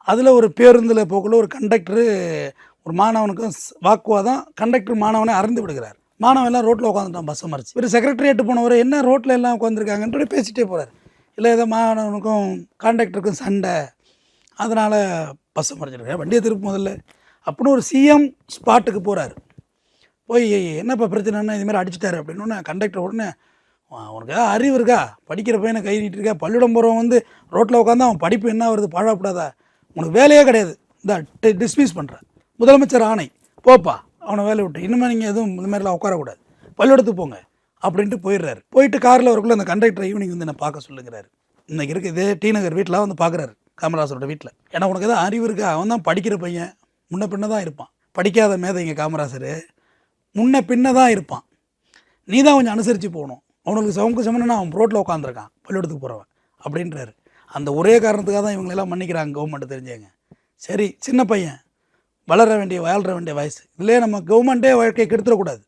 அதில் ஒரு பேருந்தில் போக்குள்ள ஒரு கண்டக்டரு ஒரு மாணவனுக்கும் வாக்குவாதம். கண்டக்டர் மாணவனை அறந்து விடுகிறார். மாணவன் எல்லாம் ரோட்டில் உட்காந்துட்டான் பஸ்ஸை மறைச்சு. ஒரு செக்ரட்டரியேட்டு போனவர் என்ன ரோட்டில் எல்லாம் உட்காந்துருக்காங்கன்ட்டு பேசிகிட்டே போகிறார். இல்லை ஏதோ மாணவனுக்கும் கான்ட்ராக்டருக்கும் சண்டை, அதனால் பஸ்ஸை மறைச்சிருக்கேன், வண்டியை திருப்பு முதல்ல அப்படின்னு ஒரு சிஎம் ஸ்பாட்டுக்கு போகிறார். போய் என்னப்பா பிரச்சனைன்னா இதுமாதிரி அடிச்சுட்டாரு அப்படின்னு கண்டக்டர் உடனே, உனக்கு ஏதாவது அறிவு இருக்கா, படிக்கிற பையனை கை நீட்டிருக்கா, பள்ளியிடம் போகிறவன் வந்து ரோட்டில் உட்காந்து அவன் படிப்பு என்ன வருது பாழாப்படாதா, உனக்கு வேலையே கிடையாது, இந்த டிஸ்மிஸ் பண்ணுறேன், முதலமைச்சர் ஆணை, போப்பா அவனை வேலை விட்டு, இனிமேல் நீங்கள் எதுவும் இந்த மாதிரிலாம் உட்காரக்கூடாது, பள்ளியிடத்துக்கு போங்க அப்படின்ட்டு போயிடுறாரு. போயிட்டு காரில் வரக்குள்ள அந்த கண்டக்டர் ஈவினிங் வந்து என்னை பார்க்க சொல்லுங்கிறாரு. இன்றைக்கி இருக்குது இதே டி நகர் வீட்டில் வந்து பார்க்குறாரு, காமராசரோட வீட்டில். ஏன்னா உனக்கு எதாவது அறிவு இருக்கா, அவன் தான் படிக்கிற பையன், முன்ன பின்ன தான் இருப்பான், படிக்காத மேதைங்க காமராசர் முன்ன பின்ன தான் இருப்பான், நீ தான் கொஞ்சம் அனுசரித்து போகணும், அவனுக்கு சமக்கு சமன்னா அவன் ரோட்டில் உட்காந்துருக்கான் பள்ளிக்கூடத்துக்கு போகிறவன் அப்படின்றாரு. அந்த ஒரே காரணத்துக்காக தான் இவங்களெல்லாம் மன்னிக்கிறாங்க கவர்மெண்ட்டு, தெரிஞ்சவங்க. சரி, சின்ன பையன், வாழ்கிற வேண்டிய வயசு, இதுலேயே நம்ம கவர்மெண்ட்டே வாழ்க்கையை கெடுத்துடக்கூடாது.